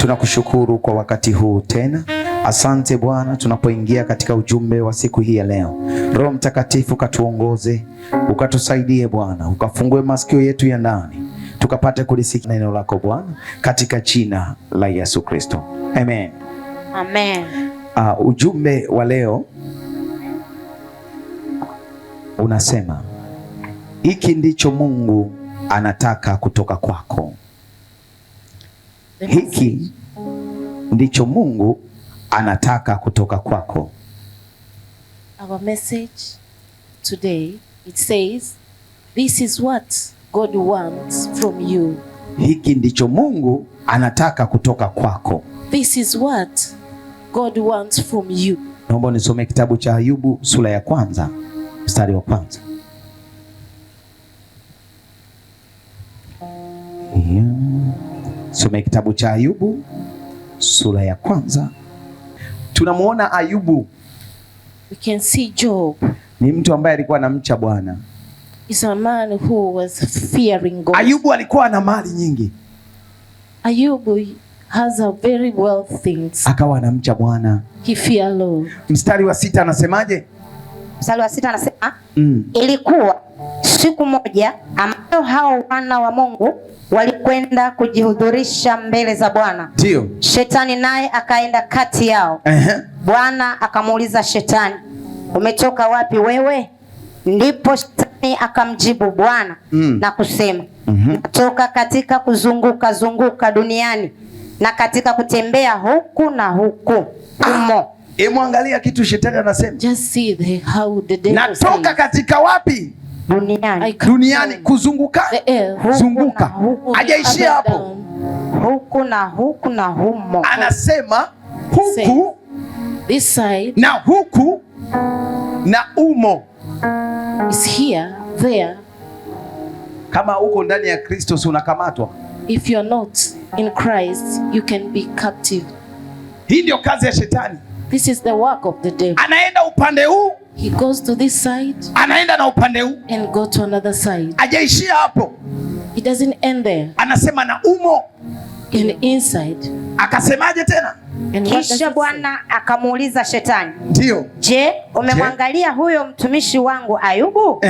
Tunakushukuru kwa wakati huu tena. Asante Bwana, tunapoingia katika ujumbe wa siku hii ya leo, Roho Mtakatifu katuongoze, ukatusaidie Bwana, ukafungue masikio yetu ya ndani, tukapate kulisikia neno lako Bwana, katika jina la Yesu Kristo. Amen. Amen. Ujumbe wa leo unasema, hiki ndicho Mungu anataka kutoka kwako. Hiki ndicho Mungu anataka kutoka kwako. Our message today, it says, this is what God wants from you. Hiki ndicho Mungu anataka kutoka kwako. This is what God wants from you. Naomba nisome kitabu cha Ayubu sura ya 1 mstari wa 1. Some kitabu cha Ayubu sura ya 1. Tunamuona Ayubu. We can see Job. Ni mtu ambaye alikuwa anamcha Bwana. Is a man who was fearing God. Ayubu alikuwa na mali nyingi. Ayubu has a very wealthy things. Akawa anamcha Bwana. He feared Lord. Mstari wa 6 anasemaje? Mstari wa 6 anasema, ilikuwa siku moja ambayo hao wana wa Mungu walikwenda kujihudhurisha mbele za Bwana. Ndio. Shetani naye akaenda kati yao. Bwana akamuuliza Shetani, umetoka wapi wewe? Ndipo Shetani akamjibu Bwana na kusema, natoka katika kuzunguka zunguka duniani na katika kutembea huku na huku humo. Muangalia kitu Shetani anasema. Just see how the devil natoka says. Katika wapi? Duniani. Duniani kuzunguka. Zunguka. Hajaishia hapo. Huku na huku na humo. Anasema huku this side na huku na umo. Is here, there. Kama uko ndani ya Kristo unakamatwa. If you are not in Christ, you can be captive. Hii ndio kazi ya Shetani. This is the work of the devil. Anaenda upande huu. He goes to this side. Anaenda na upande huu. And go to another side. Hajaishia hapo. He doesn't end there. Anasema na umo. And inside. Akasemaje tena? Kisha Bwana akamuuliza Shetani, ndio, je, umemwangalia huyo mtumishi wangu Ayubu?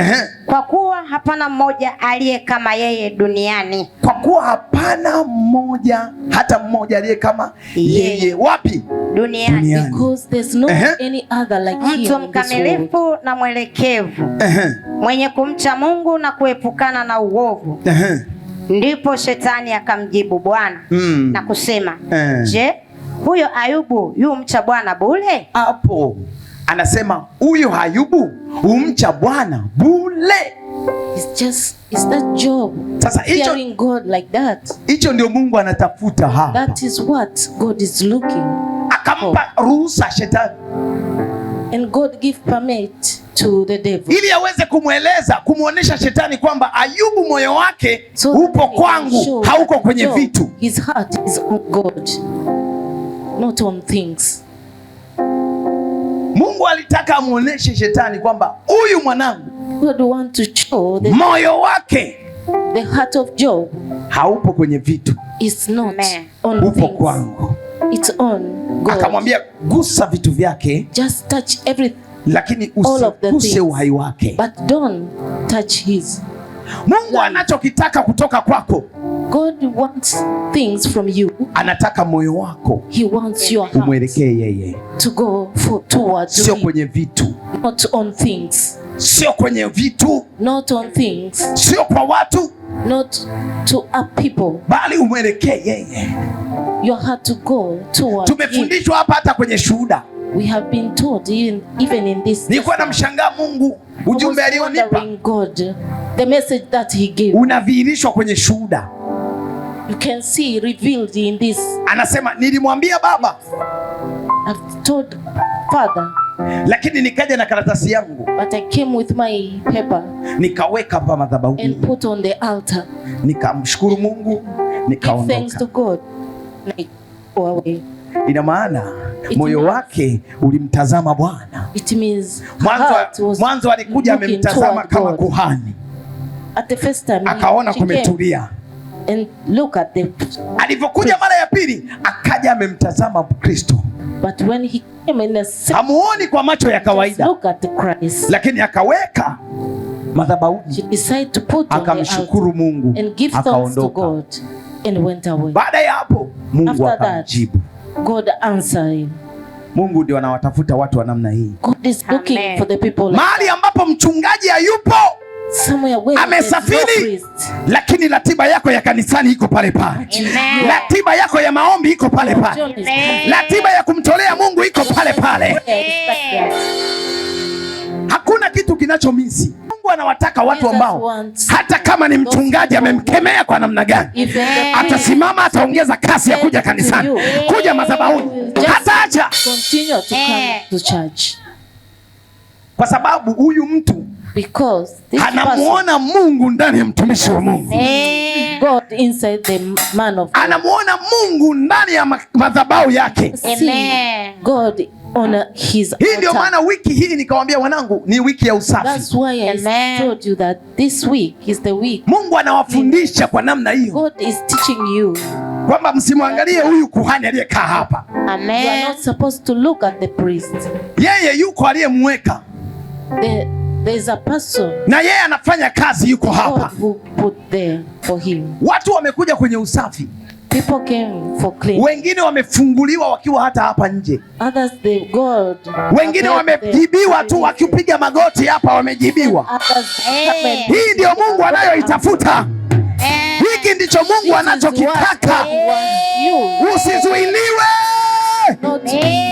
Kwa kuwa hapana mmoja aliye kama yeye duniani. Kwa kuwa hapana mmoja, hata mmoja aliye kama yeye. Wapi? Duniani. Because there's no any other like him. Mtu mkamilifu na mwelekevu, mwenye kumcha Mungu na kuepukana na uovu. Ndipo Shetani akamjibu Bwana na kusema, je, huyo Ayubu yu mcha Bwana bure? Hapo anasema huyo Ayubu umcha Bwana bure. Is that Job? Sasa fearing God like that? Hicho ndio Mungu anatafuta hapa. That is what God is looking. Akampa ruhusa Shetani. And God give permit to the devil. Ili aweze kumweleza, kumuonesha Shetani kwamba Ayubu moyo wake upo kwangu, hauko kwenye vitu. His heart is on God, not on things. Mungu alitaka amuoneshe Shetani kwamba huyu mwanangu, God want to show the moyo wake, the heart of Job, haupo kwenye vitu. It's not on upo things. Kwangu. It's on God. Akamwambia gusa vitu vyake, just touch everything, lakini usiguse uhai wake. But don't touch his. Mungu anachokitaka kutoka kwako, God wants things from you. Anataka moyo wako. He wants your heart. Umwelekee yeye. To go towards sio kwenye vitu. Not on things. Sio kwenye vitu. Not on things. Sio kwa watu. Not to a people. Bali umwelekee yeye. Your heart to go towards. Tumefundishwa hapa hata kwenye shuhuda. We have been taught even in this. Nilikuwa namshangaa Mungu, ujumbe alionipa. God, the message that he gave. Unadhihirishwa kwenye shuhuda. You can see revealed in this. Anasema nilimwambia baba. I've told Father. Lakini nikaja na karatasi yangu. But I came with my paper. Nikaweka hapa madhabahuni. And put on the altar. Nikamshukuru Mungu, nikaondoka. Thanks to God. Go away. Ina maana moyo wake ulimtazama Bwana. It means mwanzo alikuja amemtazama kama kuhani. At the first time akaona kumetulia. And look at the. Alipokuja mara ya pili akaja amemtazama Kristo. But when he came in a second, Hamuoni kwa macho ya kawaida, look at Christ. lakini akaweka madhabahuni, She decided to put on the akamshukuru altar Mungu, and give thanks to akaondoka. God and went away. Baada ya hapo Mungu After that, akamjibu. God answered him. Mungu ndio anawatafuta watu wa namna hii. God is looking Amen. for the people like Mahali ambapo mchungaji hayupo, somewhere where there's no amesafiri, priest. lakini ratiba yako ya kanisani iko pale pale. Amen. Ratiba yako ya maombi iko pale pale. John is Ratiba ya kumtolea Mungu iko pale pale. there. Hakuna kitu kinachomisi. Mungu anawataka watu Jesus ambao wants hata kama ni mchungaji amemkemea kwa namna gani, if the atasimama, ataongeza kasi ya kuja kanisani, kuja madhabahuni, hataacha, continue to come to church, kwa sababu huyu mtu because this person, anamuona Mungu ndani ya mtumishi wa Mungu. God inside the man of God, Anamuona Mungu ndani ya madhabahu yake. see God on his Hii ndio altar. maana wiki hii nikawaambia wanangu ni wiki ya usafi. That's why I Amen. told you that this week is the week. Mungu anawafundisha kwa namna hiyo God is teaching you. kwamba msimwangalie huyu kuhani aliyekaa hapa. You are Amen. not supposed to look at the priest. Yeye yuko aliyemweka There's a person na yeye anafanya kazi, yuko God hapa. who put there for him. Watu wamekuja kwenye usafi, People came for clean. wengine wamefunguliwa wakiwa hata hapa nje, Others they God. wengine wamejibiwa tu wakipiga magoti hapa, wamejibiwa. Others come and Hii ndio Mungu anayoitafuta. Hiki ndicho Mungu anachokitaka. you Usizuiliwe not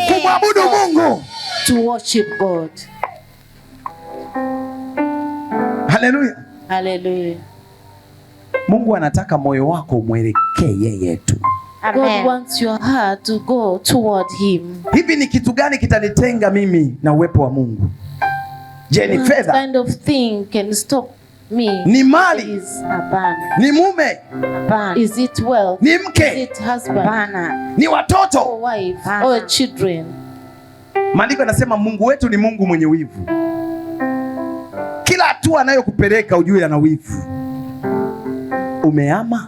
kumwabudu Mungu. to worship God. Haleluya. Hallelujah. Mungu anataka moyo wako umwelekee yeye tu. God wants your heart to go toward him. Hivi ni kitu gani kitanitenga mimi na uwepo wa Mungu? Je, ni What fedha? kind of thing can stop me? Ni mali? Is hapana. Ni mume? Is it wealth? Ni Is mke? it husband? Ni Or watoto? wife? Or children? Maandiko yanasema Mungu wetu ni Mungu mwenye wivu. Kila hatua anayokupeleka ujue ana wivu. Umeama?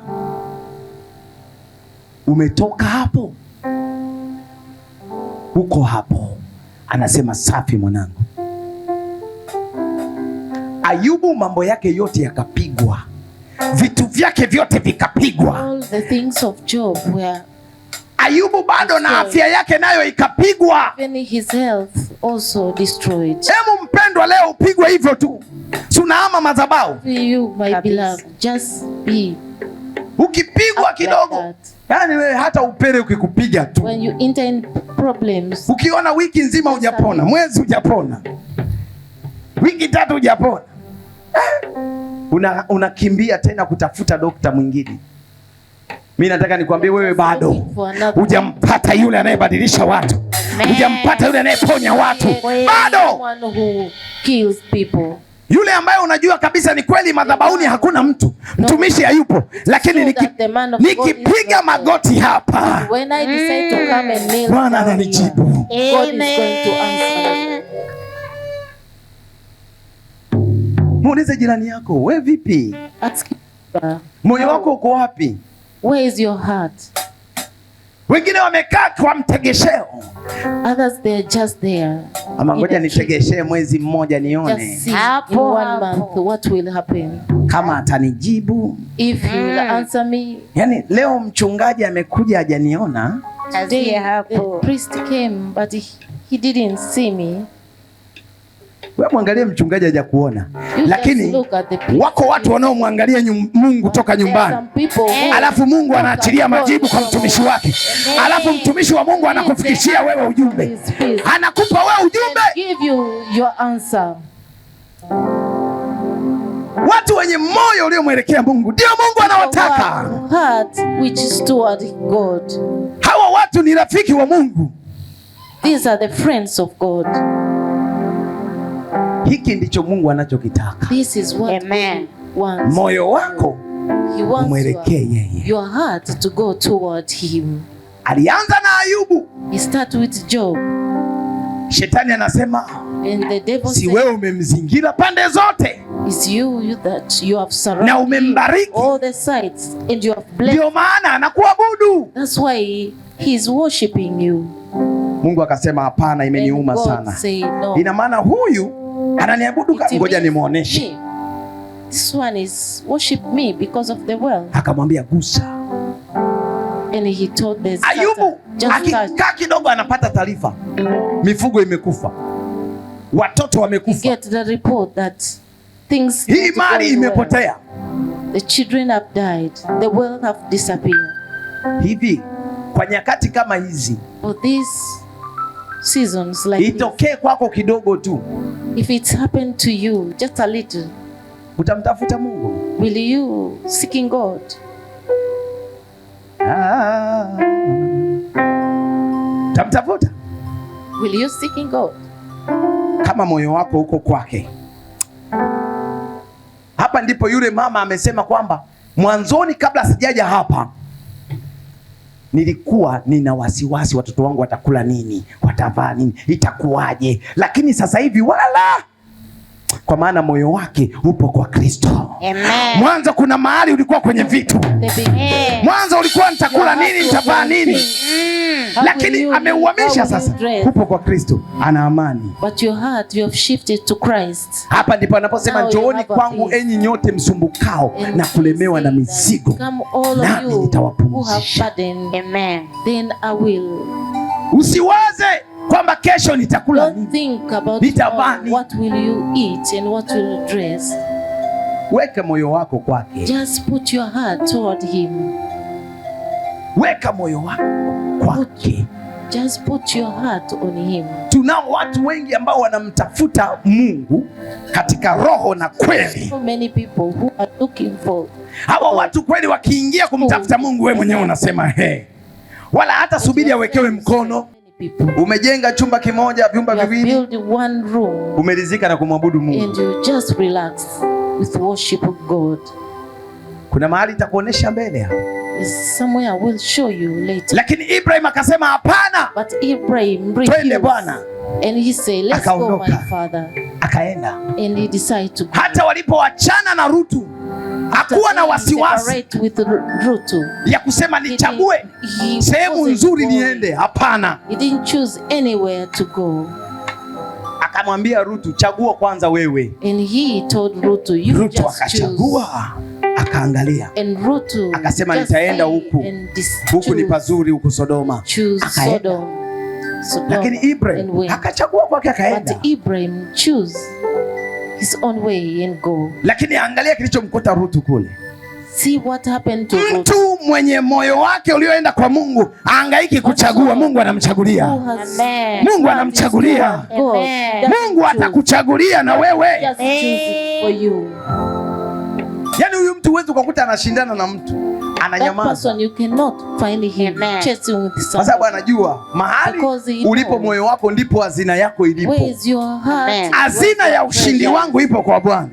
Umetoka hapo? Uko hapo? Anasema safi mwanangu. Ayubu mambo yake yote yakapigwa, vitu vyake vyote vikapigwa. All the things of Job were, Ayubu bado na afya yake nayo ikapigwa. even his health also destroyed. Hemu mpendwa, leo upigwe hivyo tu, tunaama madhabahu. You, my beloved, just be Ukipigwa like kidogo, that. yani wewe hata upele ukikupiga tu, When you enter in problems, ukiona wiki nzima hujapona, mwezi hujapona, wiki tatu hujapona, unakimbia tena kutafuta dokta mwingine. Mimi nataka nikwambie wewe bado hujampata yule anayebadilisha watu, hujampata yule anayeponya watu, bado someone who kills people. yule ambaye unajua kabisa ni kweli madhabahuni hakuna mtu, mtumishi hayupo, lakini nikipiga magoti hapa, When I decide to come and kneel Bwana down here, ananijibu. God is going to answer. Muulize jirani yako, we vipi? Ask him, Moyo wako uko wapi? where is your heart? Wengine wamekaa kwa mtegesheo. Others they're just there. Ama ngoja In a nitegeshee mwezi mmoja Just nione see in Hapo, 1 hapo. month what will happen. kama atanijibu. If he will answer me. Yaani leo mchungaji amekuja hajaniona, Today the priest came but he didn't see me. wewe mwangalie mchungaji hajakuona. You just Lakini look at the priest. wako watu wanaomwangalia Mungu toka There are nyumbani. some people who Alafu Mungu anaachilia majibu kwa mtumishi wake. Alafu mtumishi wa Mungu anakufikishia wewe ujumbe. Anakupa wewe ujumbe. give you your answer. Watu wenye moyo uliomwelekea Mungu ndio Mungu anawataka. Our heart which is toward God. Hawa watu ni rafiki wa Mungu. These are the friends of God. Hiki ndicho Mungu anachokitaka. This is what Amen. He wants. Moyo wako He wants umwelekee yeye. your heart to go toward him. Alianza na Ayubu. He started with Job. Shetani anasema And the devil si said, wewe umemzingira pande zote it's you that you have na surrounded umembariki, all the sides and you have blessed. ndio maana anakuabudu. That's why he's worshiping you. Mungu akasema hapana, imeniuma And God sana. said, no. Ina maana huyu ananiabudu, It ngoja means nimuoneshe. me. This one is worship me because of the wealth. Akamwambia gusa. And he told the Ayubu just touch. akikaa kidogo anapata taarifa, mifugo imekufa, watoto wamekufa, Get the report that things hii not mali going well. imepotea. The children have died. The wealth have disappeared. Hivi kwa nyakati kama hizi, For these seasons like this, itokee kwako kidogo tu, if it's happened to you just a little, utamtafuta Mungu? will you seeking God? Utamtafuta Will you seeking God? kama moyo wako uko kwake. Hapa ndipo yule mama amesema kwamba mwanzoni, kabla sijaja hapa, nilikuwa nina wasiwasi, watoto wangu watakula nini, watavaa nini, itakuwaje, lakini sasa hivi wala, kwa maana moyo wake upo kwa Kristo. Amen. Mwanzo kuna mahali ulikuwa kwenye vitu, mwanzo ulikuwa nitakula nini, nitavaa nini, lakini ameuhamisha sasa, upo kwa Kristo, ana amani. But your heart, you have shifted to Christ. Hapa ndipo anaposema njooni kwangu enyi nyote msumbukao na kulemewa na mizigo, Come all of nami you who nitawapumzisha. have burden. Amen. Then I will. Usiwaze kwamba kesho nitakula Don't nini. think about Nitavaa nini. what will you eat and what will you dress. Weka moyo wako kwake, Just put your heart toward him. weka moyo wako kwake. Just put your heart on him. Tunao watu wengi ambao wanamtafuta Mungu katika roho na kweli. So many people who are looking for. Hawa watu kweli wakiingia kumtafuta Mungu, wewe mwenyewe unasema he, wala hata subiri awekewe mkono. Umejenga chumba kimoja, vyumba You have viwili, built one room umeridhika na kumwabudu Mungu. and you just relax with worship of God. Kuna mahali itakuonesha mbele hapo. It's somewhere I will show you later. Lakini Ibrahim akasema hapana, But Ibrahim twende refused. Bwana. And he said, let's go, Akaondoka. my father. Akaenda. And he decided to go. Hata walipoachana na Rutu hakuwa na wasiwasi Separate with Rutu. ya kusema He nichague he sehemu wasn't nzuri worried. niende. Hapana, He didn't choose anywhere to go. akamwambia Rutu, chagua kwanza wewe. And he told Rutu, you Rutu just choose. akachagua, akaangalia, And Rutu akasema just nitaenda see huku, and huku ni choose. pazuri, huku Sodoma. Choose Akaenda. Sodom. Lakini and Ibrahim went. akachagua kwake, But akaenda. Ibrahim choose his own way and go. Lakini angalia kilichomkuta Rutu kule. See what happened to Rutu. Mtu mwenye moyo wake ulioenda kwa Mungu ahangaiki kuchagua, Mungu anamchagulia. Who has Amen. Mungu anamchagulia. God Amen. doesn't Mungu choose. atakuchagulia na wewe. Just choose it for you. Yaani huyu mtu huwezi ukakuta anashindana na mtu, That ananyamaza, person you cannot find him Amen. chasing with kwa sababu someone. anajua mahali Because he ulipo knows. moyo wako ndipo hazina yako ilipo. Where is your heart? Amen. Hazina ya ushindi wangu ipo kwa Bwana.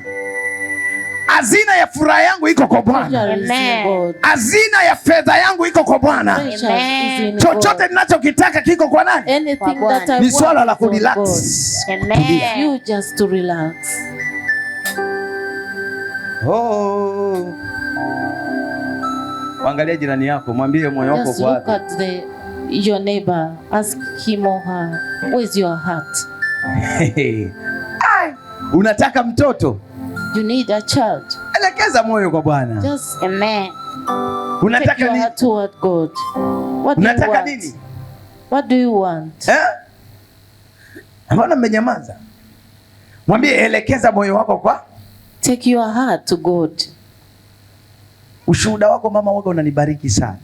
Hazina ya furaha yangu iko kwa Bwana. Treasure is in Amen. God. Hazina ya fedha yangu iko kwa Bwana. Treasure is in Chochote God. ninachokitaka kiko kwa nani? Anything Kwa that I Ni swala la want is from God. kurelax. Amen. You just to relax. Oh. Angalia jirani yako, mwambie moyo wako Just kwa look wapi? at your neighbor. Ask him or her, where's your heart? Ai, unataka mtoto? You need a child. Elekeza moyo kwa Bwana. Just Amen. take Unataka your nini? heart toward God. What do you Unataka want? nini? What do you want? Mbona mmenyamaza? Mwambie elekeza moyo wako kwa. Take your heart to God. Ushuhuda wako mama wako unanibariki sana.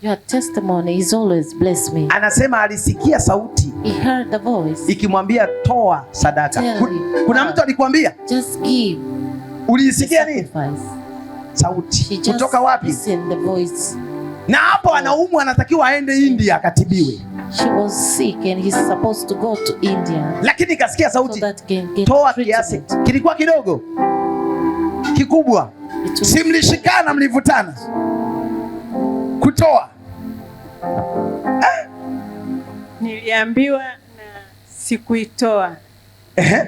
Your testimony is always bless me. Anasema alisikia sauti He heard the voice. ikimwambia toa sadaka. Tell him. Kuna mtu alikwambia? Just give Uliisikia nini? sacrifice. Sauti. She just Kutoka wapi? listened the voice. Na hapo anaumwa, anatakiwa aende India akatibiwe. She was sick and he's supposed to go to India Lakini kasikia so sauti, that can get toa kiasi. treatment. Kilikuwa kidogo? Kikubwa? It was- Si mlishikana mlivutana? Kutoa. Niliambiwa na sikuitoa.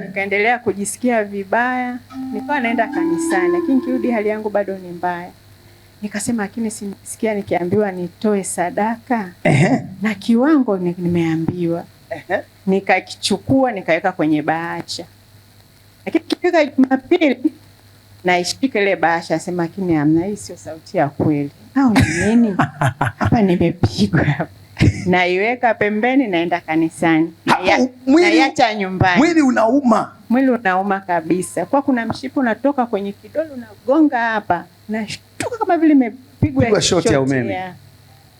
Nikaendelea kujisikia vibaya, nikawa naenda kanisani, lakini kirudi hali yangu bado ni mbaya. Nikasema lakini sikia nikiambiwa nitoe sadaka na kiwango nimeambiwa. Nikakichukua nikaweka kwenye bahasha. Lakini kifika Jumapili naishika ile bahasha, nasema lakini hamna, hii sio sauti ya kweli. Au ni nini? Hapa nimepigwa hapa. Naiweka pembeni, naenda kanisani. Naiacha nyumbani. Mwili unauma. Mwili unauma kabisa. Kwa kuna mshipa unatoka kwenye kidole unagonga hapa. Nashtuka kama vile nimepigwa shoti ya umeme.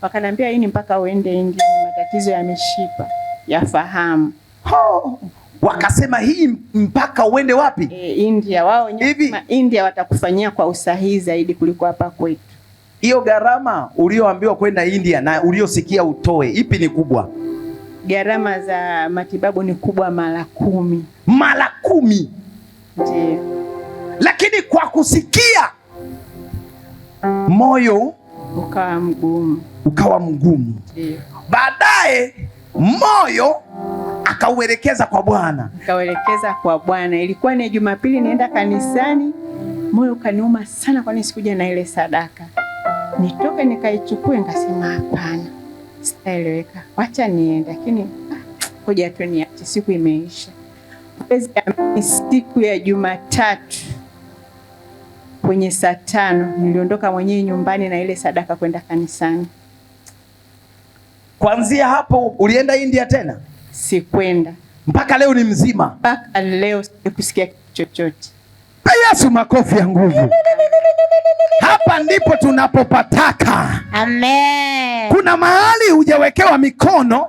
Wakaniambia hii ni mpaka uende India, ni matatizo ya mishipa ya fahamu. Wakasema hii mpaka uende wapi? India. Wao nyuma India watakufanyia kwa usahihi zaidi kuliko hapa kwetu. Hiyo gharama ulioambiwa kwenda India na uliosikia utoe, ipi ni kubwa? Gharama za matibabu ni kubwa mara 10. Mara 10? Ndiyo. Lakini kwa kusikia moyo ukawa mgumu. Ndiyo. Baadaye moyo akauelekeza kwa Bwana. Akauelekeza kwa Bwana. Ilikuwa ni Jumapili, nienda kanisani, moyo kaniuma sana, kwani sikuja na ile sadaka. Nitoke nikaichukue, nikasema hapana, sitaeleweka, wacha niende. Lakini ngoja tu niache, siku imeisha. Siku ya Jumatatu kwenye saa 5 niliondoka mwenyewe nyumbani na ile sadaka kwenda kanisani. Kuanzia hapo ulienda India tena? Sikwenda. Mpaka leo ni mzima? Mpaka leo sikusikia kitu chochote. Yesu, makofi ya nguvu. Hapa ndipo tunapopataka. Amen. Kuna mahali hujawekewa mikono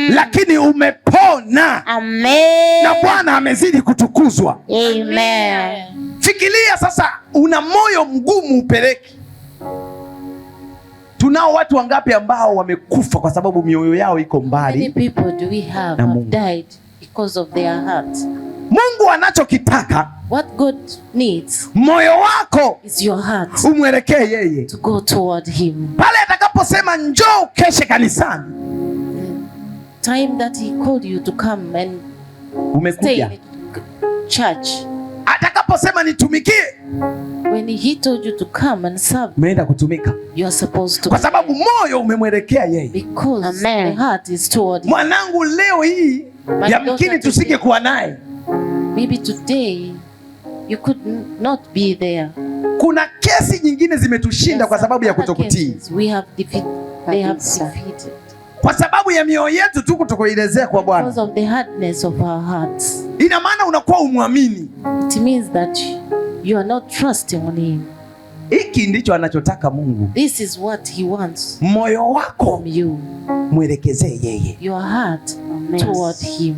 lakini umepona. Amen. Na Bwana amezidi kutukuzwa. Amen. Fikiria sasa, una moyo mgumu upeleki. Tunao watu wangapi ambao wamekufa kwa sababu mioyo yao iko mbali? Many people do we have died because of their heart. Mungu anachokitaka, what God needs, moyo wako is your heart. Umwelekee yeye. To go toward him. Pale atakaposema njoo keshe kanisani, time that he called you to come and umekuja. Stay in church. Atakaposema nitumikie, when he told you to come and serve, umeenda kutumika. You are supposed to. Kwa sababu moyo umemwelekea yeye. Because the heart is toward him. Mwanangu, leo hii yamkini tusige kuwa naye. Maybe today you could not be there. Kuna kesi nyingine zimetushinda kwa sababu ya kutokutii. We have defeated. Kwa sababu ya mioyo yetu tu kutokuelezea kwa Bwana. Because of the hardness of our hearts. Ina maana unakuwa umwamini. It means that you are not trusting on him. Hiki ndicho anachotaka Mungu. This is what he wants. Moyo wako from you. Mwelekezee yeye. Your heart toward him.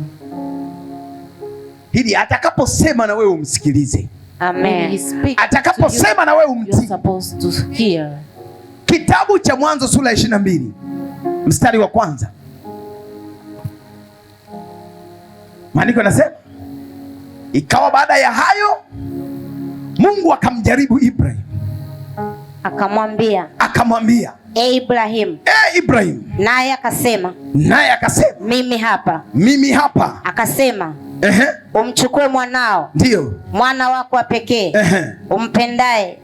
Hili atakaposema na wewe umsikilize. Amen. Atakaposema na wewe umtii. You're supposed to hear. Kitabu cha Mwanzo sura ya 22 mstari wa 1. Maandiko yanasema, ikawa baada ya hayo Mungu akamjaribu Ibrahim. Akamwambia Ibrahim. Ibrahim. Naye akasema mimi hapa. Akasema umchukue mwanao, ndio mwana wako wa pekee, umpendaye,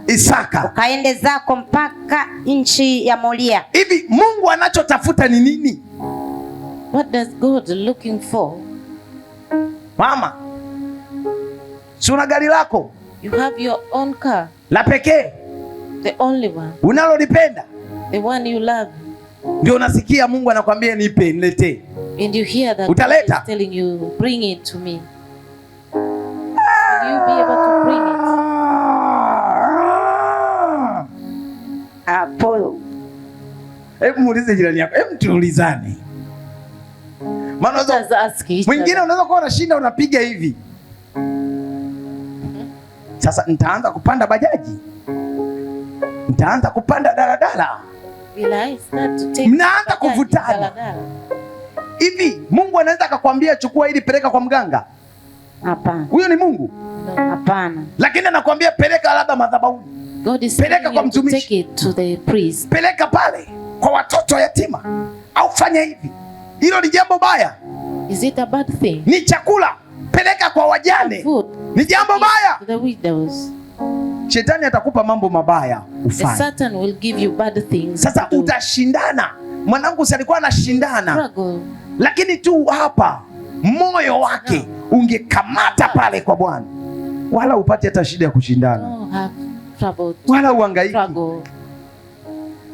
Isaka, ukaende zako mpaka nchi ya Moria. Hivi Mungu anachotafuta ni nini? What does God looking for? Mama, si una gari lako? You have your own car. La pekee. The only one. Unalolipenda. The one you love. Ndio unasikia Mungu anakuambia nipe, niletee. And you hear that Utaleta? God is telling you, bring it to me. Will you be able to bring it? Apo. Hebu muulize jirani yako, hebu tuulizane. Maana mwingine unaweza kuwa unashinda unapiga hivi. Sasa nitaanza kupanda bajaji. Nitaanza kupanda daladala. Mnaanza kuvutana. Hivi Mungu anaweza akakwambia chukua ili peleka kwa mganga? Hapana. Huyo ni Mungu? Hapana. Lakini anakuambia peleka labda madhabahuni. Peleka kwa mtumishi. Take it to the priest. Peleka pale kwa watoto yatima. Au fanya hivi. Hilo ni jambo baya. Is it a bad thing? Ni chakula, peleka kwa wajane. Food. Ni jambo baya. To the widows. Shetani atakupa mambo mabaya The ufanye. Satan will give you bad things. Sasa utashindana. Mwanangu si alikuwa anashindana, Struggle. lakini tu hapa moyo wake ungekamata pale kwa Bwana, wala upate hata shida ya kushindana, Don't have trouble. wala uhangaiki. Struggle.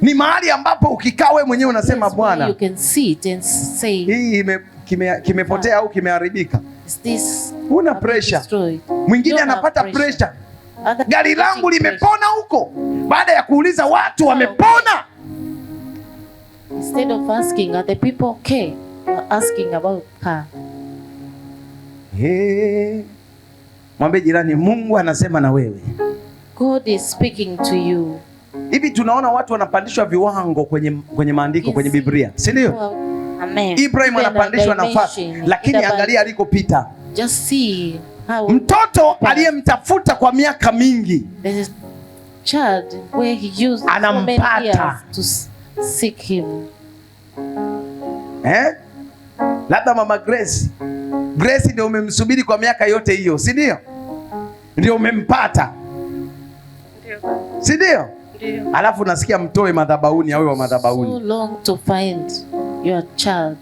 Ni mahali ambapo ukikaa wewe mwenyewe unasema, Yes, where Bwana, you can sit and say, hii kimepotea au kimeharibika. is this Una have been pressure. destroyed? Mwingine Don't have anapata pressure. pressure. Other Gari people langu getting limepona huko, baada ya kuuliza watu wamepona. pressure. Instead of asking, are the people okay? You're asking about her. Mwambie jirani, Mungu anasema na wewe. God is speaking to you. Hivi tunaona watu wanapandishwa viwango kwenye maandiko, kwenye Biblia, si ndio? Amen. Ibrahim anapandishwa nafasi, lakini angalia alikopita. Just see how Mtoto aliyemtafuta kwa miaka mingi there is child where he used so many anampata. years to seek him. Labda mama Grace ndio umemsubiri kwa miaka yote hiyo, si ndio? Ndio umempata, si ndio? Alafu nasikia mtoe madhabahuni, awe wa madhabahuni. So long to find your child.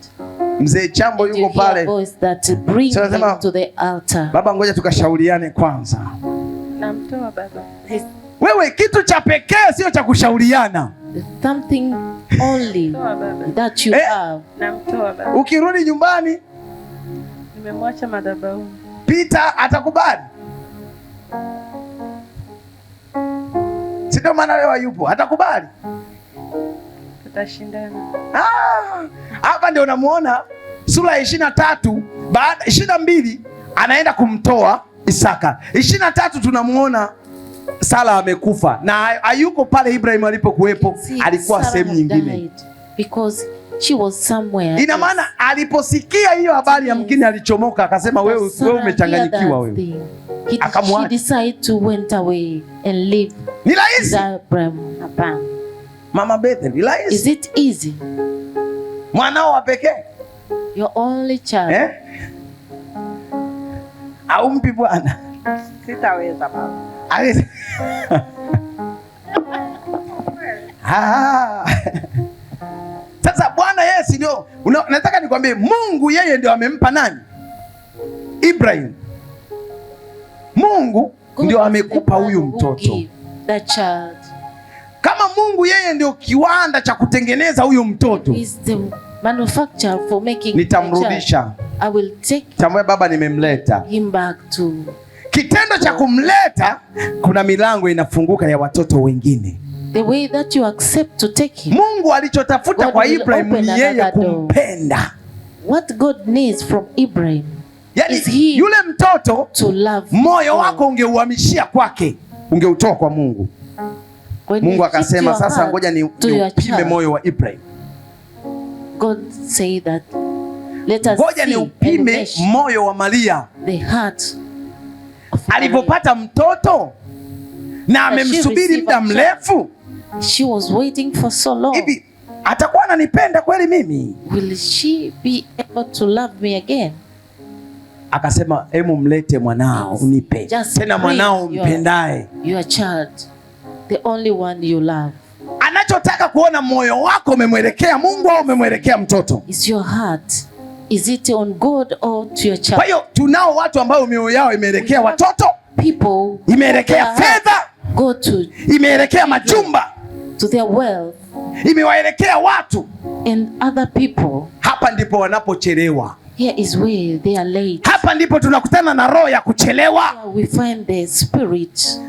Mzee Chambo yuko pale. Voice that bring So, him to the altar. Baba, ngoja tukashauriane kwanza. Namtoa baba. Wewe kitu cha pekee sio cha kushauriana. Something only that you have. Namtoa baba. Ukirudi nyumbani, Nimemwacha madhabahuni. Peter atakubali. Sio maana leo yupo, atakubali. Tutashindana. Hapa ndio unamuona sura ya 23, baada 22 anaenda kumtoa Isaka. 23 tunamuona Sara amekufa na hayuko pale Ibrahim alipokuwepo, alikuwa sehemu nyingine. Because she was somewhere. Ina maana aliposikia hiyo habari, yamkini alichomoka akasema, wewe umechanganyikiwa wewe. She decided to went away and live. Ni rahisi Abraham. Mama Bethel, ni rahisi. Is it easy? Mwanao wa pekee, your only child. Au mpi Bwana? Sitaweza baba. Sasa Bwana Yesu ndio nataka nikwambie, Mungu yeye ndio amempa nani? Ibrahim. Mungu ndio amekupa huyu mtoto. Kama Mungu yeye ndio kiwanda cha kutengeneza huyu mtoto, nitamrudisha. I will take Tamwe baba, nimemleta him back to. Kitendo cha kumleta, kuna milango inafunguka ya watoto wengine. The way that you accept to take him. Mungu alichotafuta kwa Ibrahim ni yeye kumpenda. What God needs from Ibrahim, yani yule mtoto to love, moyo wako ungeuhamishia kwake, ungeutoa kwa Mungu. Mungu akasema, sasa ngoja niupime moyo wa Ibrahim. God say that let us ngoja niupime moyo wa Maria. The heart alipopata mtoto na amemsubiri muda mrefu. She was waiting for so long. Hivi atakuwa ananipenda kweli mimi? Will she be able to love me again? Akasema, hebu mlete mwanao unipe. Tena mwanao mpendaye. Your child, the only one you love. Anachotaka kuona moyo wako umemwelekea Mungu au umemwelekea mtoto. Is your heart, is it on God or to your child? Kwa hiyo tunao watu ambao mioyo yao imeelekea watoto, people imeelekea fedha, go to, imeelekea majumba, to their wealth, imewaelekea watu and other people. Hapa ndipo wanapochelewa. Here is where they are late. Hapa ndipo tunakutana na roho ya kuchelewa. Here we find the spirit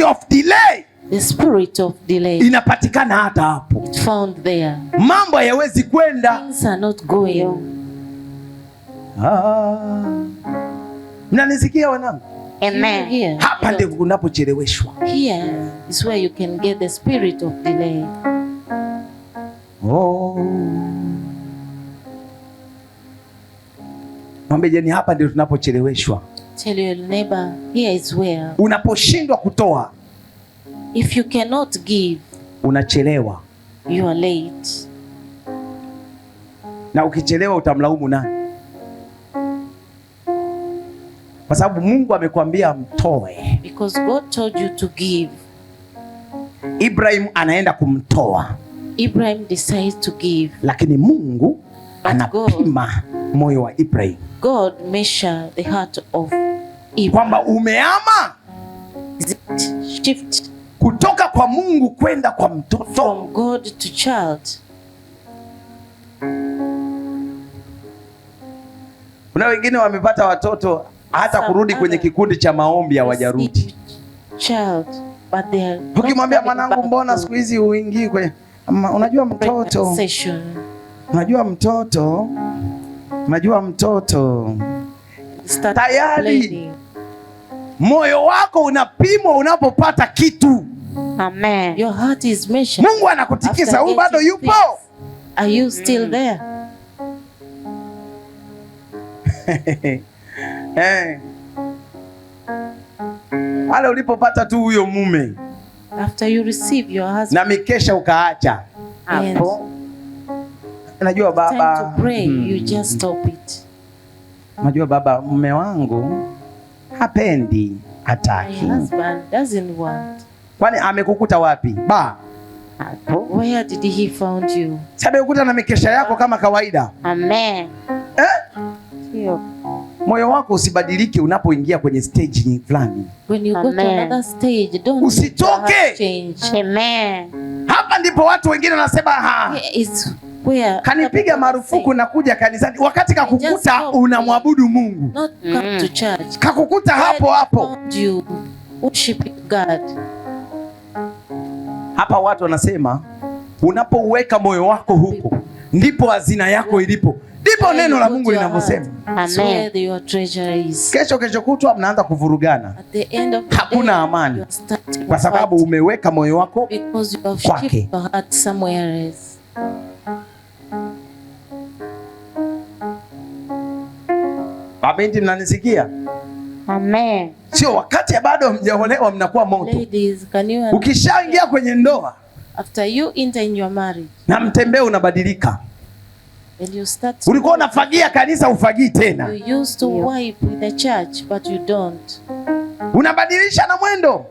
of delay. The spirit of delay inapatikana hata hapo. It found there. Mambo hayawezi kwenda. Things are not going. Mnanisikia wanangu? Amen. Hapa ndipo unapocheleweshwa. Here is where you can get the spirit of delay. Mwambie jeni, hapa ndio tunapocheleweshwa. Tell your neighbor, here is where. Unaposhindwa kutoa, if you cannot give, unachelewa. You are late. Na ukichelewa utamlaumu nani? kwa sababu Mungu amekwambia mtoe. Because God told you to give. Ibrahim anaenda kumtoa. Ibrahim decides to give. Lakini Mungu anapima moyo wa Ibrahim. God measure the heart of Ibrahim. Kwamba umeama Shift kutoka kwa Mungu kwenda kwa mtoto. From God to child. Kuna wengine wamepata watoto hata kurudi kwenye kikundi cha maombi hawajarudi. Child, but they are. Ukimwambia mwanangu, mbona siku hizi uingii kwenye unajua mtoto tayari moyo wako unapimwa unapopata kitu. Amen. Your heart is measured. Mungu anakutikisa, huyu bado yupo. Are you still there? Wale ulipopata tu huyo mume, after you receive your husband, na mikesha ukaacha hapo. Najua baba, time to pray, you just stop it. Najua baba, mume wangu hapendi, hataki. My husband doesn't want. Kwani amekukuta wapi? Where did he found you? Sabe ukuta na mikesha yako kama kawaida. Amen. Moyo wako usibadilike unapoingia kwenye stage fulani. When you go to another stage, don't usitoke. Change. Amen. Hapa ndipo watu wengine wanasema kanipiga marufuku na kuja kanisani, wakati kakukuta unamwabudu Mungu. Not come to church. Kakukuta hapo hapo. You worship God. Hapa watu wanasema unapouweka moyo wako huko ndipo hazina yako ilipo. Ndipo neno la Mungu linavyosema. Amen. Kesho kutwa mnaanza kuvurugana. Hakuna amani. Kwa sababu umeweka moyo wako kwake. Mabinti, mnanisikia? Amen. Sio wakati bado mjaolewa mnakuwa moto. Ladies, ukishaingia kwenye ndoa, after you enter in your marriage, na mtembeo unabadilika. Ulikuwa unafagia kanisa, ufagii tena. You used to wipe with the church, but you don't. Unabadilisha na mwendo.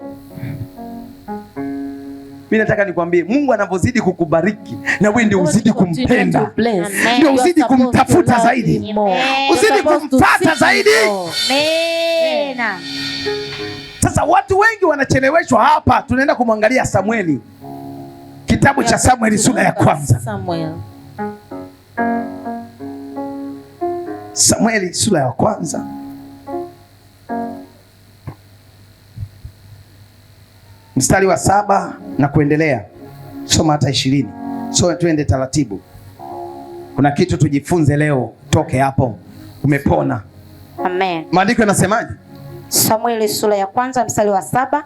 Mimi nataka nikwambie, Mungu anavyozidi kukubariki na wewe ndio uzidi kumpenda. Ndio uzidi kumtafuta zaidi. Uzidi kumfuata zaidi. Amen. Sasa watu wengi wanacheleweshwa hapa. Tunaenda kumwangalia Samueli. Kitabu cha Samueli sura ya kwanza. Samueli sura ya kwanza. Mstari wa 7 na kuendelea. Soma hata 20. So tuende taratibu. Kuna kitu tujifunze leo, toke hapo. Umepona. Amen. Maandiko yanasemaje? Samueli sura ya kwanza mstari wa 7.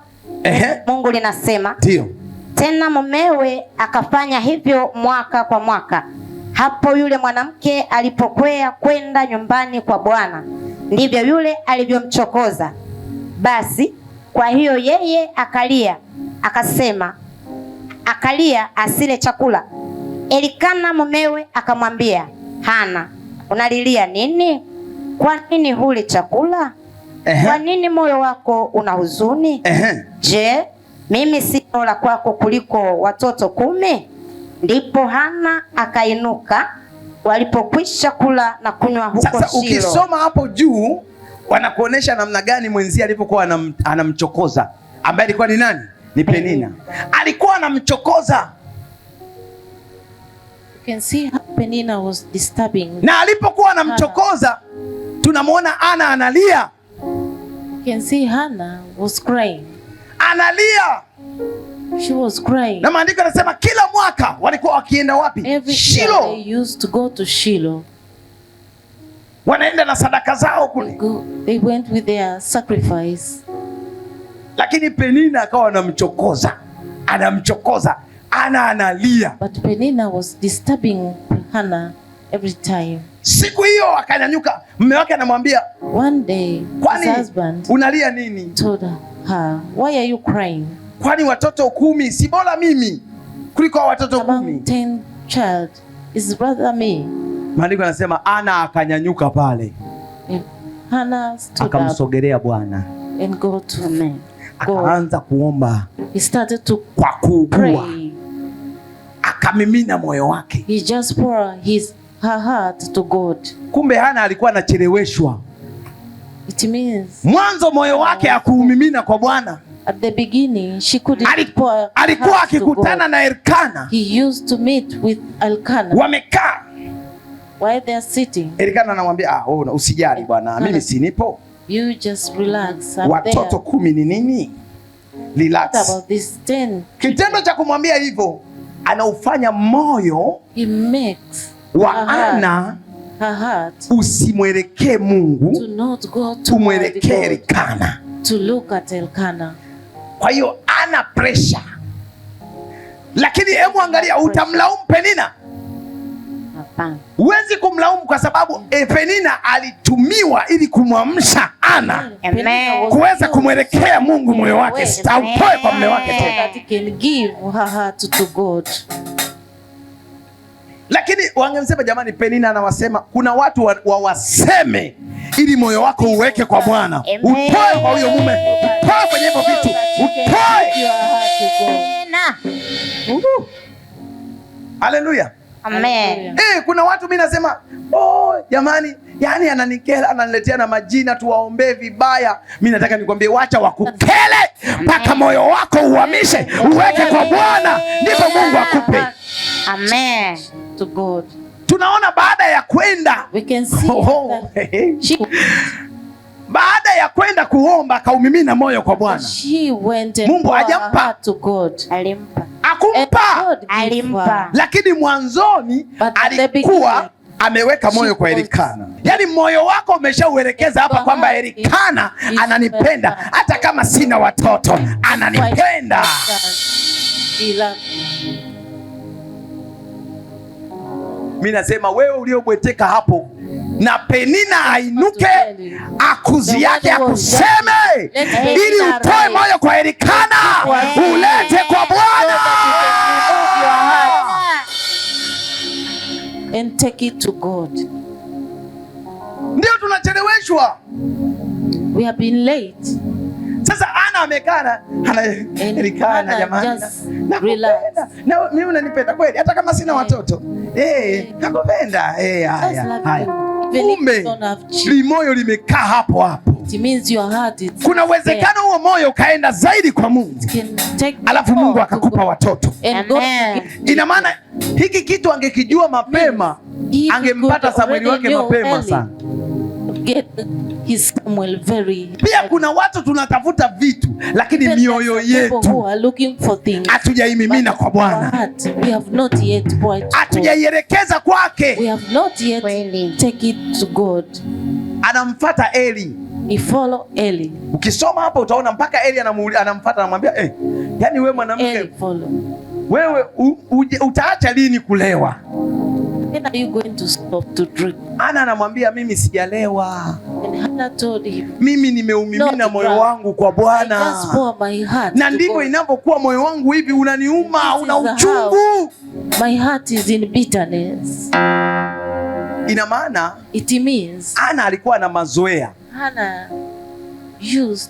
Mungu linasema, ndio. Tena mumewe akafanya hivyo mwaka kwa mwaka. Hapo yule mwanamke alipokwea kwenda nyumbani kwa Bwana, ndivyo yule alivyomchokoza. Basi kwa hiyo yeye akalia, akasema, akalia asile chakula. Elikana mumewe akamwambia, Hana, unalilia nini? Kwa nini huli chakula? Kwa nini moyo wako una huzuni? Je, mimi si bora kwako kuliko watoto 10? Ndipo Hana akainuka walipokwisha kula na kunywa huko Shilo. Sasa ukisoma hapo juu wanakuonesha namna gani mwenzie alipokuwa anamchokoza, ambaye alikuwa ni nani? Ni Penina. Alikuwa anamchokoza. You can see how Penina was disturbing. Na alipokuwa anamchokoza, tunamwona Hana analia. You can see Hana was crying. Analia. She was crying. Na maandiko yanasema kila mwaka walikuwa wakienda wapi? Shilo. They used to go to Shilo. Wanaenda na sadaka zao kule. They went with their sacrifice. Lakini Penina akawa anamchokoza, analia. But Penina was disturbing Hana every time. Siku hiyo akanyanyuka, mume wake anamwambia, one day his husband unalia nini? Told her, why are you crying? Kwani watoto 10 si bora mimi kuliko watoto 10? Among 10 child is rather me. Maandiko yanasema Hana akanyanyuka pale. Hannah stood up akamsogelea Bwana, and go to God. akaanza kuomba He started to kwa kuugua, pray. akamimina moyo wake. He just poured her heart to God. Kumbe Hana alikuwa anacheleweshwa. It means Mwanzo moyo wake akuumimina kwa Bwana. at the beginning she couldn't pour her Alikuwa heart to akikutana God. na Elkana, He used to meet with Elkanah. wamekaa. While they are sitting, Elkana anamwambia usijali bwana, mimi sinipo. you just relax. I'm Watoto there. 10 ni nini? Relax. What about this 10? Kitendo cha kumwambia hivyo anaufanya moyo He makes wa her Ana heart usimwelekee Mungu, to not go to umwelekee God, Elkana. to look at Elkanah. Kwa hiyo ana pressure. Lakini hebu angalia, utamlaumu Penina? Hapana. Huwezi kumlaumu kwa sababu Penina alitumiwa ili kumwamsha Ana Amen. kuweza kumwelekea Mungu moyo wake, sitautoe kwa mume wake So tena. that he can give her heart to God. Lakini wangemsema jamani, Penina anawasema, kuna watu wawaseme ili moyo wako uweke kwa Bwana, utoe kwa huyo mume, utoe kwenye hivyo vitu, utoe. Haleluya. Amen. Kuna watu mimi nasema, jamani, yani ananikela, ananiletea na majina tuwaombee vibaya. Mimi nataka nikwambie, wacha wakukele mpaka moyo wako uhamishe, uweke kwa Bwana, ndipo Mungu akupe. Amen. To God. Tunaona baada ya kwenda, We can see that she baada ya kwenda kuomba akaumimina moyo kwa Bwana. She went and Mungu poured her hajampa. heart to God. Alimpa. Akumpa. Alimpa. Lakini mwanzoni But at the alikuwa beginning, ameweka moyo kwa Elikana. Yaani moyo wako umeshauelekeza hapa kwamba Elikana ananipenda hata kama sina watoto, ananipenda. Mimi nasema wewe uliobweteka hapo, na Penina ainuke, akuzi yake akuseme, ili utoe moyo kwa Elikana, ulete kwa Bwana. And take it to God. Ndio tunacheleweshwa. We have been late. Sasa Ana amekaa Elikana, jamani, nakupenda. Na mimi unanipenda kweli hata kama sina watoto. Nakupenda. Haya. Kumbe limoyo limekaa hapo hapo. It means your heart is Kuna uwezekano huo moyo ukaenda zaidi kwa Mungu, alafu Mungu akakupa watoto. Ina maana hiki kitu angekijua mapema, angempata Samueli wake mapema sana. Pia kuna watu tunatafuta vitu, lakini mioyo yetu hatujaimimina kwa Bwana, hatujaielekeza kwake. Anamfuata Eli. Ukisoma hapa utaona mpaka Eli anamfuata, anamwambia yani wewe mwanamke, wewe utaacha lini kulewa? When are you going to stop to drink? Ana anamwambia mimi sijalewa. And Hannah told him, mimi nimeumimina moyo wangu kwa Bwana. Na ndivyo inavyokuwa moyo wangu hivi, unaniuma, una uchungu. My heart is in bitterness. Ina maana it means Ana alikuwa na mazoea. Hannah used,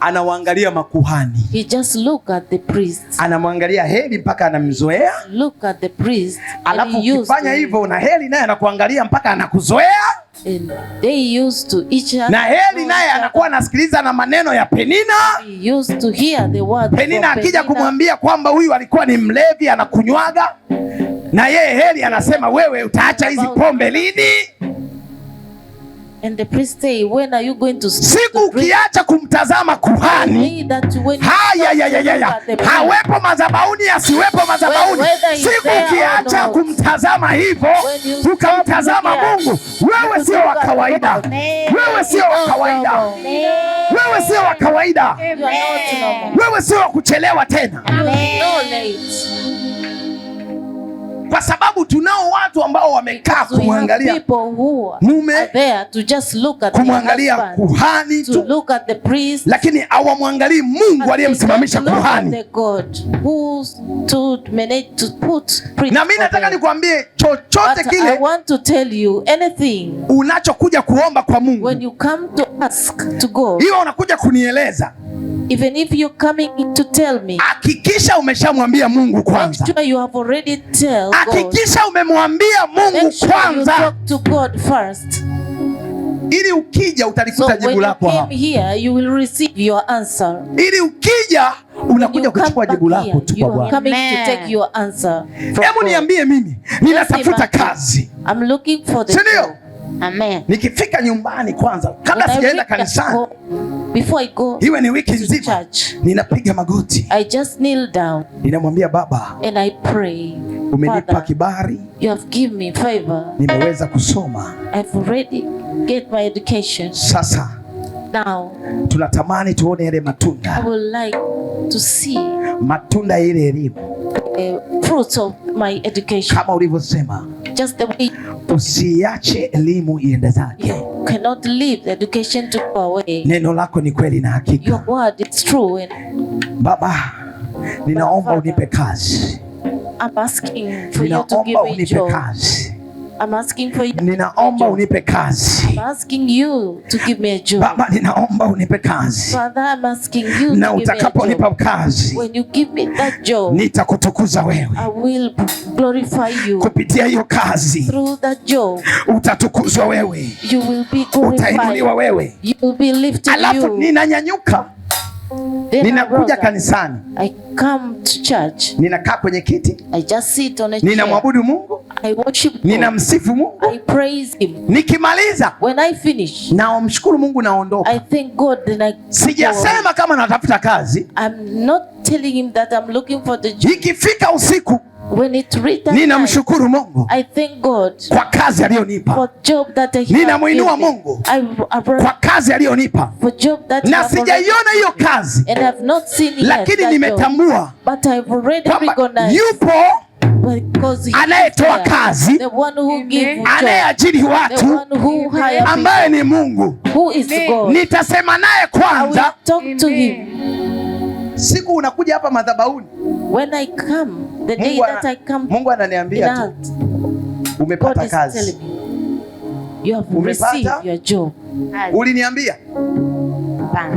anawaangalia makuhani. He just look at the priest. Anamwangalia Heli mpaka anamzoea. Look at the priest. Alafu ukifanya hivyo na Heli naye anakuangalia mpaka anakuzoea. And they used to each other. Na Heli naye anakuwa anasikiliza na maneno ya Penina. He used to hear the word. Penina akija kumwambia kwamba huyu alikuwa ni mlevi, anakunywaga, na yeye Heli anasema wewe utaacha hizi pombe lini? And the priest say, when are you going to stop? Siku ukiacha kumtazama kuhani, hawepo madhabahuni, asiwepo madhabahuni. Siku ukiacha kumtazama hivyo, ukamtazama Mungu, wewe sio wa kawaida. Wewe sio wa kawaida. Wewe sio wa kawaida. Wewe sio wa kuchelewa tena. Kwa sababu tunao watu watu ambao wamekaa kumwangalia mume, kumwangalia kuhani tu, lakini hawamwangalii Mungu aliyemsimamisha kuhani. Na mimi nataka nikwambie chochote kile unachokuja kuomba kwa Mungu, hiyo unakuja kunieleza, even if you're coming to tell me, hakikisha umeshamwambia Mungu kwanza. Make sure you have already tell God. Hakikisha umemwambia Mungu kwanza. You talk to God first. Ili ukija utalikuta jibu lako hapo. Here you will receive your answer. Ili ukija unakuja kuchukua jibu lako tu kwa Bwana. Coming to take your answer. Hebu niambie mimi, ninatafuta kazi. I'm looking for the job. Amen. Nikifika nyumbani kwanza, kabla sijaenda kanisani, before I go, iwe ni wiki nzima, ninapiga magoti. I just kneel down. Ninamwambia Baba, and I pray. Umenipa kibali. You have given me favor. Nimeweza kusoma. I've already get my education. Sasa now tunatamani tuone yale matunda. I would like to see matunda ya ile elimu. Fruits of my education. Kama ulivyosema, just the way usiache elimu iende zake. You cannot leave the education to go away. Neno lako ni kweli na hakika. Your word is true. And Baba, ninaomba unipe kazi. I'm asking for you to give me a job. I'm asking for you. Ninaomba unipe kazi. I'm asking you to give me a job. Baba, ninaomba unipe kazi. Father, I'm asking you to give me a job. Na utakaponipa kazi, when you give me that job, nitakutukuza wewe. I will glorify you. Kupitia hiyo kazi, through that job, utatukuzwa wewe. You will be glorified. Utainuliwa wewe. You will be lifted. Alafu ninanyanyuka. Ninakuja kanisani. I come to church. Ninakaa kwenye kiti. I just sit on a chair. Ninamwabudu Mungu. I worship God. Ninamsifu Mungu. I praise him. Nikimaliza, when I finish, naomshukuru Mungu, naondoka. I thank God, then I sijasema kama natafuta kazi. I'm not telling him that I'm looking for the job. Ikifika usiku, when it reaches, ninamshukuru Mungu. I thank God kwa kazi aliyonipa. For job that he ninamuinua Mungu kwa kazi aliyonipa. For job that na sijaiona hiyo kazi. And I've not seen yet, lakini nimetambua. But I've already recognized. Yupo anayetoa kazi, anayeajiri watu, ambaye ni Mungu. Nitasema naye kwanza. Siku unakuja hapa madhabahuni, when I come, the day that I come, Mungu ananiambia tu, umepata kazi. You have received your job. Uliniambia?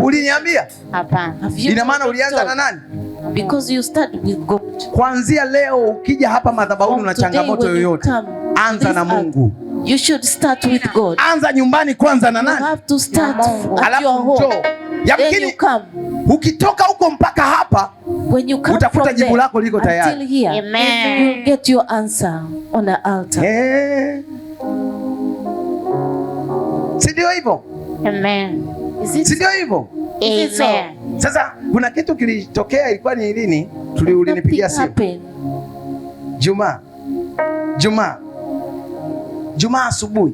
Uliniambia? Hapana. Ina maana ulianza na nani? Because you start with God. Kuanzia leo ukija hapa madhabahuni na changamoto yoyote, anza na Mungu. You should start with God. Anza nyumbani kwanza na nani? You have to start at your home. Yamkini ukitoka huko mpaka hapa, when you come utakuta jibu lako liko tayari. Until here, amen, you get your answer on the altar. Si ndio hivyo? Amen. Si ndio hivyo? Amen. Sasa kuna kitu kilitokea, ilikuwa ni lini? Ulinipigia simu Juma asubuhi,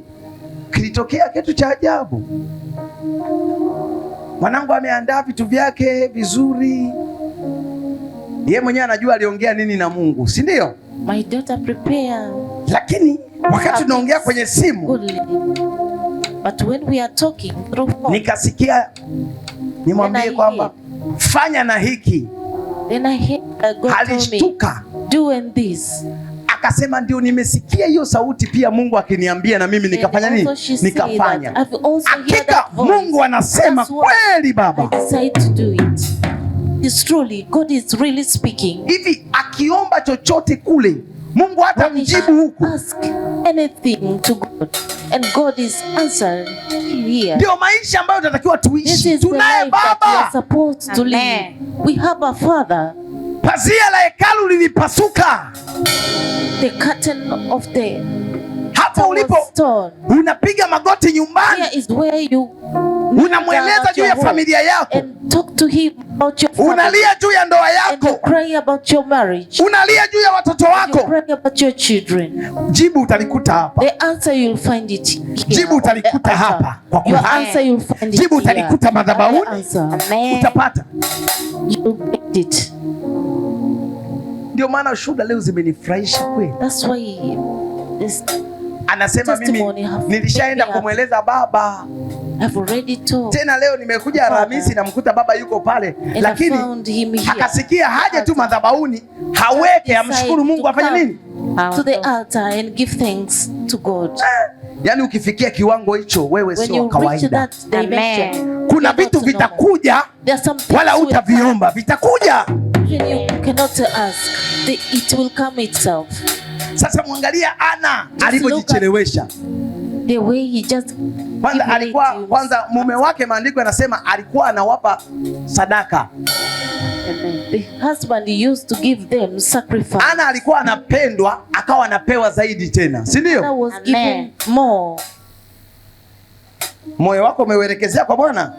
kilitokea kitu cha ajabu. Mwanangu ameandaa vitu vyake vizuri, yeye mwenyewe anajua aliongea nini na Mungu, si ndio? My daughter prepare. Lakini wakati tunaongea kwenye simu, but when we are talking through phone, nikasikia nimwambie kwamba fanya na hiki. Then I heard God alishtuka, do and this. Akasema ndio nimesikia hiyo sauti pia Mungu akiniambia na mimi nikafanya nini? Nikafanya. Hakika Mungu anasema kweli baba. I decide to do it. It's truly God is really speaking. Hivi akiomba chochote kule, Mungu hata mjibu huku. Ask anything to God and God is answering here. Ndio maisha ambayo tunatakiwa tuishi. Tunaye baba. We are supposed to live. We have a father. Pazia la hekalu lilipasuka. The curtain of the hapo ulipo unapiga magoti nyumbani. Here is where you unamweleza juu ya familia yako. And talk to him about your family. Unalia juu ya ndoa yako. And you cry about your marriage. Unalia juu ya watoto wako. You cry about your children. Jibu utalikuta hapa. The answer you'll find it here. Jibu utalikuta hapa kwa your answer you'll find it. Jibu utalikuta madhabahuni. Utapata. You'll get it. Ndio maana shuhuda leo zimenifurahisha kweli. That's why Anasema mimi nilishaenda kumweleza baba. I've already told. Tena leo nimekuja Alhamisi na mkuta baba yuko pale, lakini akasikia haja tu madhabahuni haweke amshukuru Mungu afanye nini? To the altar and give thanks to God. Yaani ukifikia kiwango hicho wewe sio kawaida. Kuna vitu vitakuja wala utaviomba, vitakuja. You cannot ask, it will come itself. Sasa mwangalia Ana alipojichelewesha. The way he just kwanza mume wake, maandiko yanasema alikuwa anawapa sadaka. The husband used to give them sacrifice. Ana alikuwa anapendwa, akawa anapewa zaidi tena, si ndio? Ana was given more. Moyo wako umeuelekezea kwa Bwana?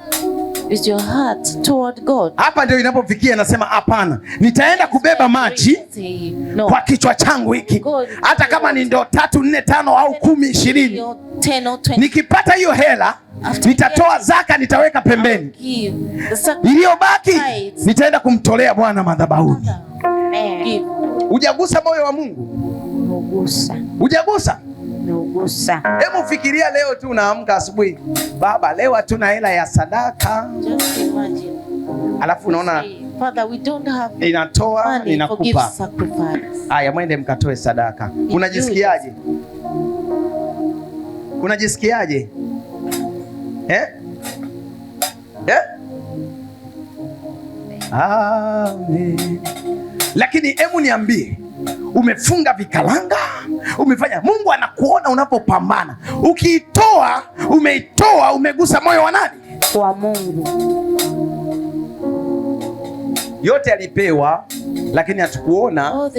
Is your heart toward God? Hapa ndio inapofikia, nasema hapana, nitaenda kubeba maji kwa kichwa changu hiki, hata kama ni ndoo 3, 4, 5 au 10, 20. Nikipata hiyo hela nitatoa zaka, nitaweka pembeni. Iliyobaki nitaenda kumtolea Bwana madhabahuni. Hujagusa moyo wa Mungu? Hujagusa? Hebu fikiria leo tu unaamka asubuhi, baba leo hatuna hela ya sadaka. Alafu unaona Father, we don't have inatoa, ninakupa. Haya, mwende mkatoe sadaka. Unajisikiaje? Unajisikiaje? Amen. Lakini hebu niambie, umefunga vikalanga, umefanya, Mungu anakuona unapopambana. Ukiitoa, umeitoa, umegusa moyo wa nani? Wa Mungu. Yote alipewa, lakini hatukuona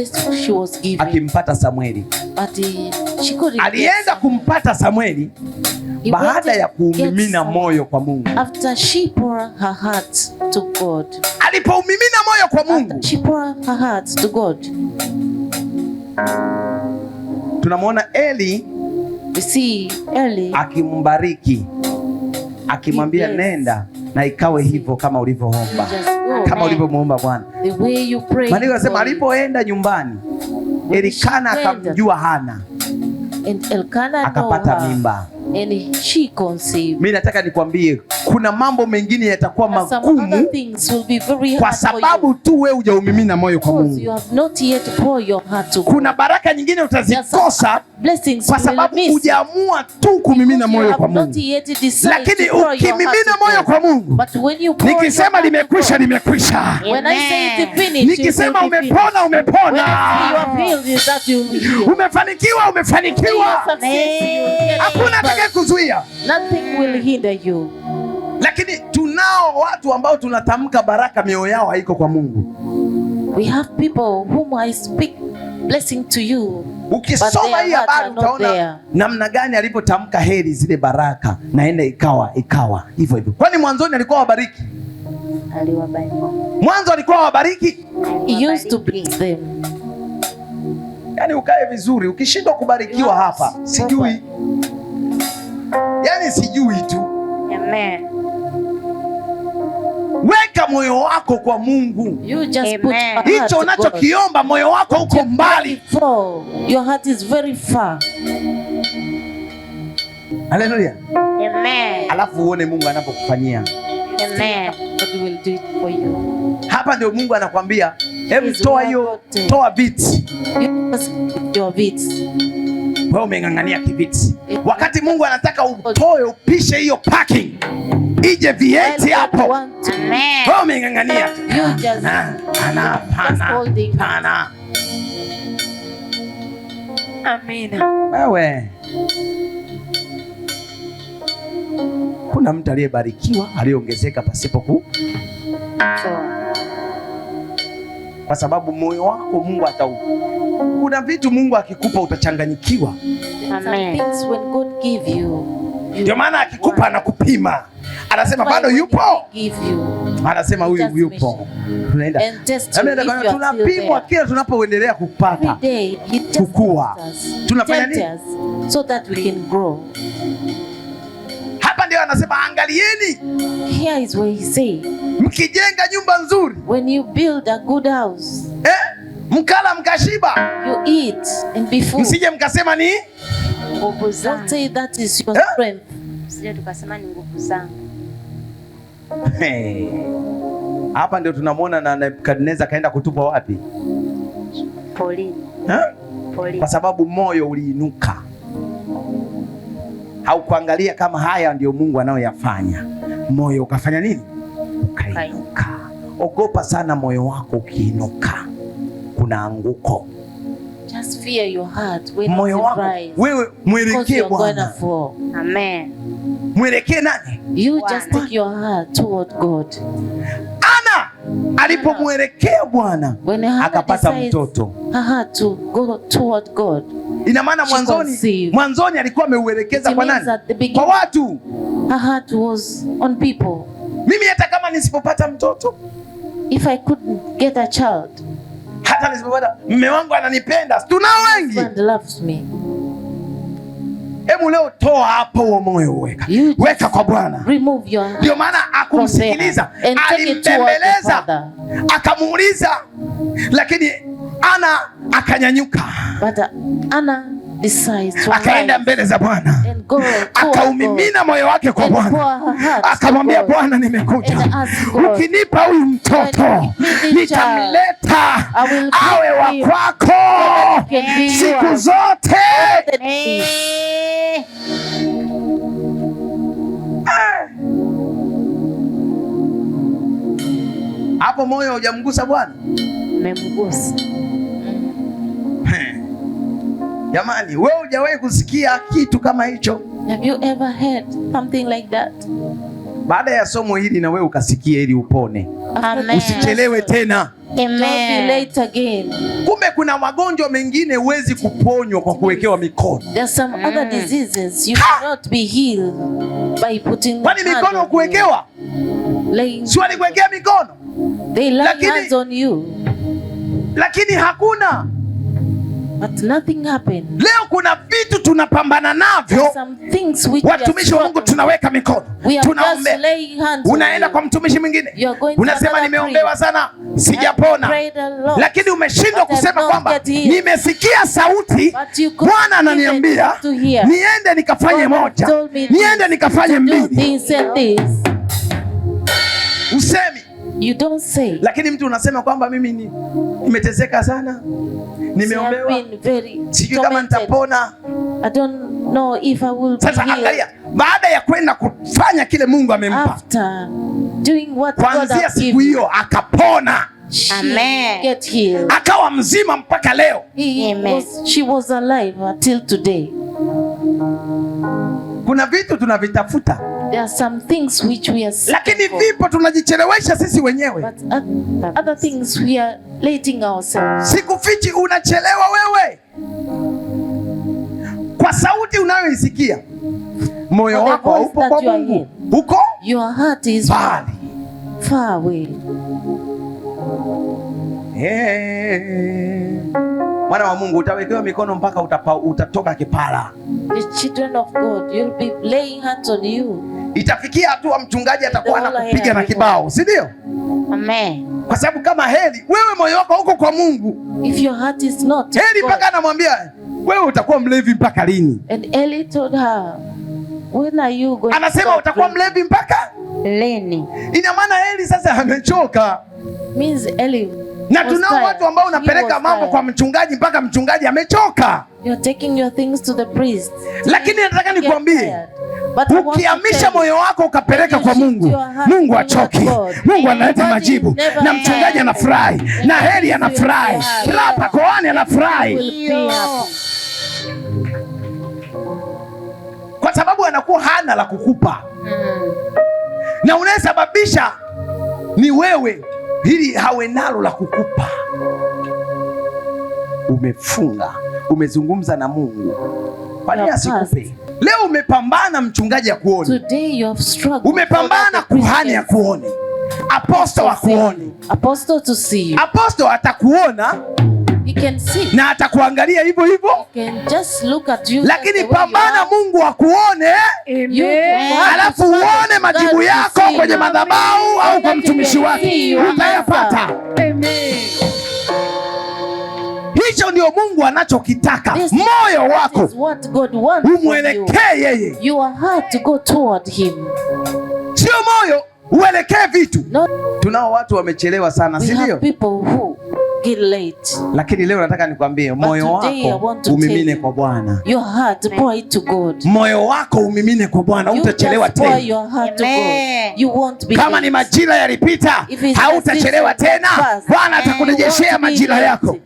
akimpata Samueli. Alienda kumpata Samueli baada ya kuumimina moyo kwa Mungu. After she poured her heart to God. Alipoumimina moyo kwa Mungu, she poured her heart to God. Tunamwona Eli, we see Eli akimbariki, akimwambia nenda na ikawe hivyo kama ulivyoomba, kama ulivyomuomba Bwana. Maana anasema alipoenda nyumbani, Elikana akamjua Hana, akapata mimba. And she conceived. Mimi nataka nikwambie kuna mambo mengine yatakuwa magumu kwa sababu tu wewe hujaumimina moyo kwa Mungu. Kuna baraka nyingine utazikosa kwa sababu hujaamua tu kumimina moyo kwa Mungu. Lakini ukimimina moyo kwa Mungu, nikisema limekwisha, limekwisha. Nikisema umepona, umepona. Umefanikiwa, umefanikiwa. Hakuna kuzuia. Nothing will hinder you. Lakini tunao watu ambao tunatamka baraka, mioyo yao haiko kwa Mungu. We have people whom I speak blessing to you. Ukisoma hii habari utaona namna gani alipotamka heri zile baraka, naenda ikawa hivyo hivyo. Kwani mwanzoni alikuwa wabariki? Aliwabariki. Mwanzo alikuwa wabariki. He used to bless them. Yaani ukae vizuri, ukishindwa kubarikiwa hapa, sijui. Yaani sijui tu. Amen. Weka moyo wako kwa Mungu. You just put hicho unachokiomba, moyo wako uko mbali. Your heart is very far. Haleluya. Amen. Alafu uone Mungu anapokufanyia. Amen. God will do it for you. Hapa ndio Mungu anakwambia, hebu toa hiyo, toa viti. Your vits. Wewe umeng'ang'ania kiviti. Wakati Mungu anataka utoe, upishe hiyo parking, ije V8 hapo. Wewe umeng'ang'ania. Pana. Amina. Wewe. Kuna mtu aliyebarikiwa, aliyeongezeka pasipo kwa sababu moyo wako Mungu kuna vitu Mungu akikupa utachanganyikiwa. Amen. When God give you, ndio maana akikupa anakupima. Anasema bado yupo. Anasema huyu yupo. Tunaenda. Tunapimwa kila tunapoendelea kupata. Kukua. Tunafanya nini? So that we can grow. Hapa ndio anasema angalieni. Here is where he say, mkijenga nyumba nzuri, when you build a good house, mkala mkashiba. You eat and be full. Msije mkasema ni nguvu zangu. Don't say that is your strength. Msije tukasema ni nguvu zangu. Hapa ndio tunamwona na Nebukadneza kaenda kutupwa wapi? Polini. Kwa sababu moyo uliinuka. Haukuangalia kama haya ndio Mungu anayoyafanya. Moyo ukafanya nini? Ukainuka. Ogopa sana moyo wako ukiinuka. Kuna anguko. Just fear your heart when moyo wako wewe mwelekee Bwana. Amen. Mwelekee nani? You just take your heart toward God. Ana alipomwelekea Bwana akapata mtoto. Her heart to go toward God. Ina maana mwanzoni alikuwa ameuelekeza kwa nani? Kwa watu. Her heart was on people. Mimi hata kama nisipopata mtoto, if I couldn't get a child, hata nisipopata, mume wangu ananipenda. Tunao wengi. God loves me. Hebu leo toa hapo huo moyo, weka kwa Bwana. Remove your. Ndio maana akumsikiliza, alimbembeleza, akamuuliza, lakini Ana akanyanyuka. But Anna decides to akaenda mbele za Bwana, akaumimina moyo wake kwa Bwana, akamwambia Bwana, nimekuja, ukinipa huyu mtoto nitamleta awe wa kwako siku zote. Hapo moyo hujamgusa Bwana? Umemgusa. Jamani, wewe hujawahi kusikia kitu kama hicho? Have you ever heard something like that? Baada ya somo hili na wewe ukasikia ili upone. Amen. Usichelewe tena. Don't be late again. Kumbe kuna magonjwa mengine huwezi kuponywa kwa kuwekewa mikono. There's some other diseases you cannot be healed by putting. Kwani mikono kuwekewa? Si walikuwekea mikono? They lay hands on you. Lakini hakuna. But nothing happened. Leo kuna vitu tunapambana navyo. Watumishi wa Mungu tunaweka mikono, tunaombe. Unaenda kwa mtumishi mwingine, unasema nimeombewa sana sijapona, lakini umeshindwa kusema kwamba nimesikia sauti, Bwana ananiambia niende nikafanye moja, niende nikafanye mbili. Usemi. You don't say. Lakini mtu unasema kwamba mimi nimeteseka sana, nimeombewa, sijui kama nitapona. I don't know if I will be healed. Sasa angalia, baada ya kwenda kufanya kile Mungu amempa, after doing what God has given, kuanzia siku hiyo akapona. Amen. Get healed. Akawa mzima mpaka leo. She was alive until today. Kuna vitu tunavitafuta. There are some things which we are seeking, lakini vipo tunajichelewesha sisi wenyewe. But other things we are letting ourselves. Sikufichi, unachelewa wewe. Kwa sauti unayoisikia, moyo wako upo kwa Mungu. Huko? Your heart is far away. Mwana wa Mungu utawekewa mikono mpaka utatoka kipara. The children of God, you'll be laying hands on you. Itafikia hatua mchungaji atakuwa anakupiga na kibao, si ndio? Amen. Kwa sababu kama Heli, wewe moyo wako uko kwa Mungu. If your heart is not, Heli mpaka anamwambia wewe utakuwa mlevi mpaka lini? And Eli told her, when are you going? Anasema utakuwa mlevi mpaka lini? Ina maana Heli sasa amechoka. Means Eli. Na tunao watu ambao unapeleka mambo kwa mchungaji mpaka mchungaji amechoka. You're taking your things to the priest. Lakini nataka nikwambie, ukiamisha moyo wako ukapeleka kwa Mungu, Mungu achoki. Mungu analeta majibu na mchungaji anafurahi na Heli anafurahi, Rapa Koani anafurahi, kwa sababu anakuwa hana la kukupa. Na unayesababisha ni wewe, hili hawe nalo la kukupa. Umefunga, umezungumza na Mungu, kwa nini asikupe? Leo umepambana mchungaji akuone, umepambana kuhani akuone, apostle akuone. Apostle to see you. Apostle atakuona, he can see, na atakuangalia hivyo hivyo, he can just look at you. Lakini pambana Mungu akuone, alafu uone majibu yako kwenye madhabahu au kwa mtumishi wake, utayapata. Amen. Hicho ndio Mungu anachokitaka. Moyo wako umwelekee yeye. Your heart to go toward him. Sio moyo uelekee vitu. No. Tunao watu wamechelewa sana, si ndio? People who get late. Lakini leo nataka nikwambie moyo wako umimine kwa Bwana. Your heart pour it to God. Moyo wako umimine kwa Bwana, utachelewa tena. Pour your heart to God. You won't be kama ni majira yalipita, hautachelewa tena. Bwana atakurejeshea majira yako.